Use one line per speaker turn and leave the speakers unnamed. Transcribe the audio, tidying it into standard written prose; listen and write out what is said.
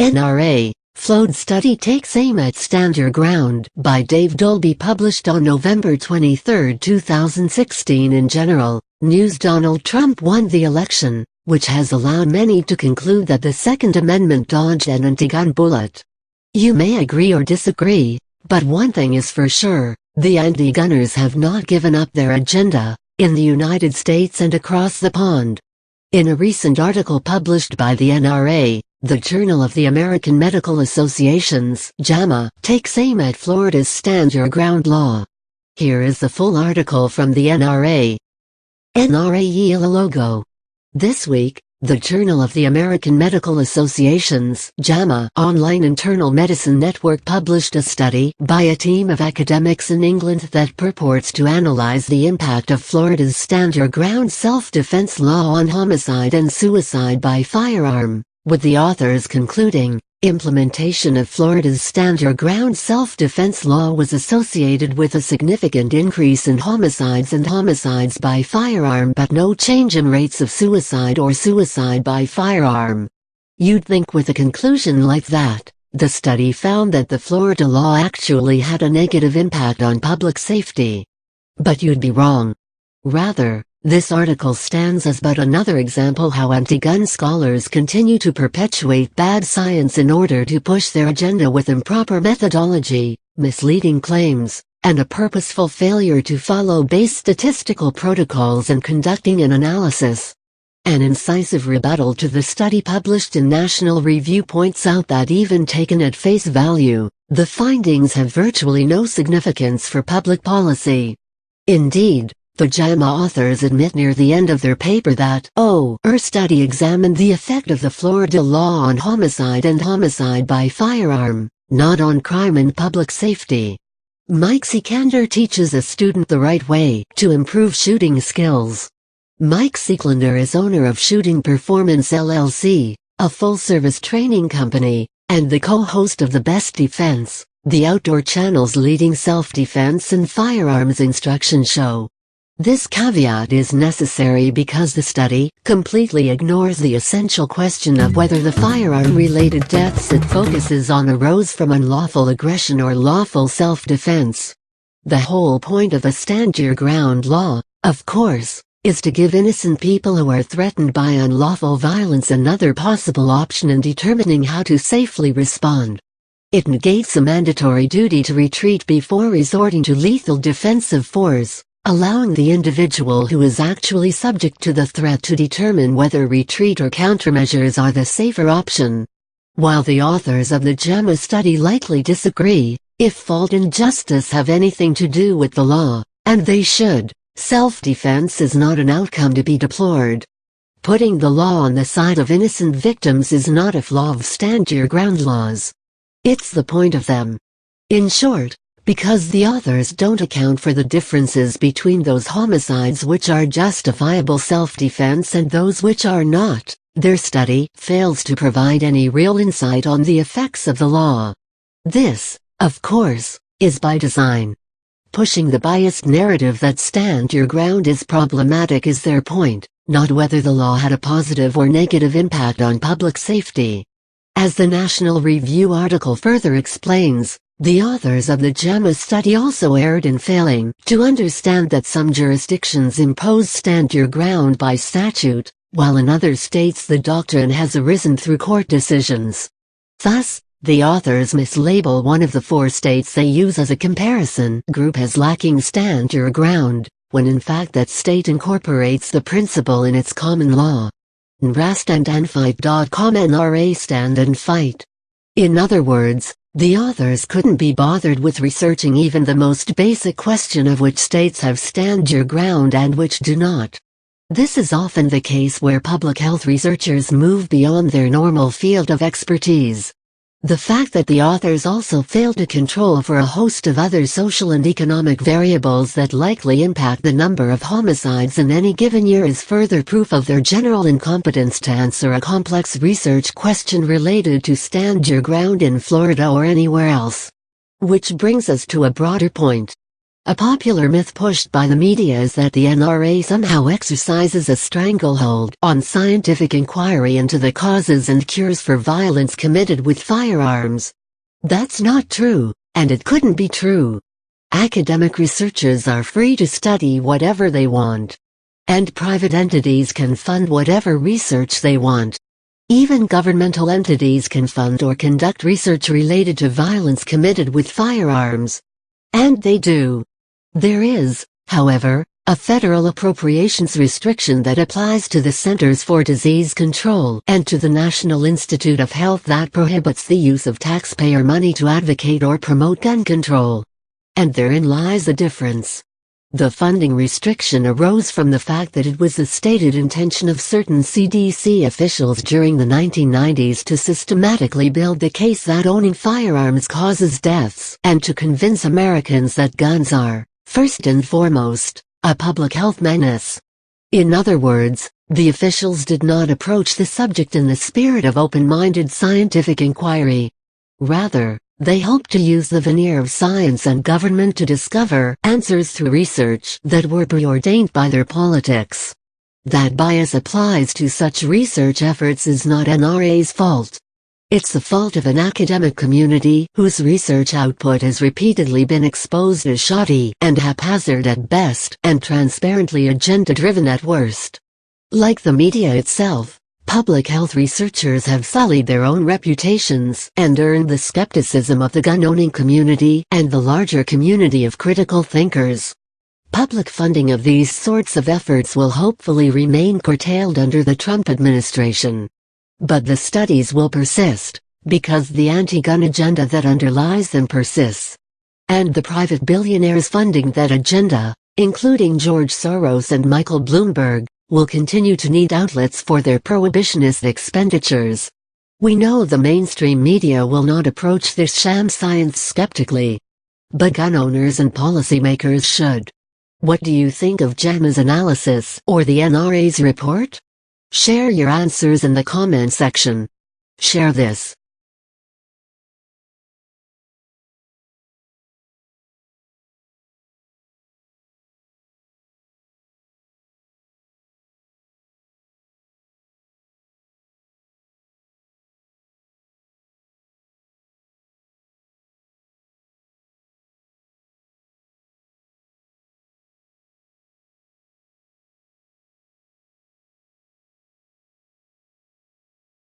NRA, Flawed Study Takes Aim at Stand Your Ground by Dave Dolby, published on November 23, 2016. In general news, Donald Trump won the election, which has allowed many to conclude that the Second Amendment dodged an anti-gun bullet. You may agree or disagree, but one thing is for sure, the anti-gunners have not given up their agenda, in the United States and across the pond. In a recent article published by the NRA, the Journal of the American Medical Associations (JAMA) takes aim at Florida's Stand Your Ground law. Here is the full article from the NRA. NRA logo. This week, the Journal of the American Medical Associations (JAMA) online internal medicine network published a study by a team of academics in England that purports to analyze the impact of Florida's Stand Your Ground self-defense law on homicide and suicide by firearm, with the authors concluding, implementation of Florida's Stand Your Ground self-defense law was associated with a significant increase in homicides and homicides by firearm, but no change in rates of suicide or suicide by firearm. You'd think with a conclusion like that, the study found that the Florida law actually had a negative impact on public safety. But you'd be wrong. Rather, this article stands as but another example how anti-gun scholars continue to perpetuate bad science in order to push their agenda with improper methodology, misleading claims, and a purposeful failure to follow base statistical protocols and conducting an analysis. An incisive rebuttal to the study published in National Review points out that even taken at face value, the findings have virtually no significance for public policy. Indeed, the JAMA authors admit near the end of their paper that our study examined the effect of the Florida law on homicide and homicide by firearm, not on crime and public safety. Mike Sikander teaches a student the right way to improve shooting skills. Mike Sikander is owner of Shooting Performance LLC, a full-service training company, and the co-host of The Best Defense, the Outdoor Channel's leading self-defense and firearms instruction show. This caveat is necessary because the study completely ignores the essential question of whether the firearm-related deaths it focuses on arose from unlawful aggression or lawful self-defense. The whole point of the Stand Your Ground law, of course, is to give innocent people who are threatened by unlawful violence another possible option in determining how to safely respond. It negates a mandatory duty to retreat before resorting to lethal defensive force, allowing the individual who is actually subject to the threat to determine whether retreat or countermeasures are the safer option. While the authors of the JAMA study likely disagree, if fault and justice have anything to do with the law, and they should, self-defense is not an outcome to be deplored. Putting the law on the side of innocent victims is not a flaw of Stand Your Ground laws. It's the point of them. In short, because the authors don't account for the differences between those homicides which are justifiable self-defense and those which are not, their study fails to provide any real insight on the effects of the law. This, of course, is by design. Pushing the biased narrative that Stand Your Ground is problematic is their point, not whether the law had a positive or negative impact on public safety. As the National Review article further explains, the authors of the JAMA study also erred in failing to understand that some jurisdictions impose Stand Your Ground by statute, while in other states the doctrine has arisen through court decisions. Thus, the authors mislabel one of the 4 states they use as a comparison group as lacking Stand Your Ground, when in fact that state incorporates the principle in its common law. NRA NRA Stand and Fight. In other words, the authors couldn't be bothered with researching even the most basic question of which states have Stand Your Ground and which do not. This is often the case where public health researchers move beyond their normal field of expertise. The fact that the authors also fail to control for a host of other social and economic variables that likely impact the number of homicides in any given year is further proof of their general incompetence to answer a complex research question related to Stand Your Ground in Florida or anywhere else. Which brings us to a broader point. A popular myth pushed by the media is that the NRA somehow exercises a stranglehold on scientific inquiry into the causes and cures for violence committed with firearms. That's not true, and it couldn't be true. Academic researchers are free to study whatever they want. And private entities can fund whatever research they want. Even governmental entities can fund or conduct research related to violence committed with firearms. And they do. There is, however, a federal appropriations restriction that applies to the Centers for Disease Control and to the National Institute of Health that prohibits the use of taxpayer money to advocate or promote gun control. And therein lies the difference. The funding restriction arose from the fact that it was the stated intention of certain CDC officials during the 1990s to systematically build the case that owning firearms causes deaths and to convince Americans that guns are, first and foremost, a public health menace. In other words, the officials did not approach the subject in the spirit of open-minded scientific inquiry. Rather, they hoped to use the veneer of science and government to discover answers through research that were preordained by their politics. That bias applies to such research efforts is not NRA's fault. It's the fault of an academic community whose research output has repeatedly been exposed as shoddy and haphazard at best and transparently agenda-driven at worst. Like the media itself, public health researchers have sullied their own reputations and earned the skepticism of the gun-owning community and the larger community of critical thinkers. Public funding of these sorts of efforts will hopefully remain curtailed under the Trump administration. But the studies will persist, because the anti-gun agenda that underlies them persists. And the private billionaires funding that agenda, including George Soros and Michael Bloomberg, will continue to need outlets for their prohibitionist expenditures. We know the mainstream media will not approach this sham science skeptically. But gun owners and policymakers should. What do you think of JAMA's analysis or the NRA's report? Share your answers in the comment section. Share this.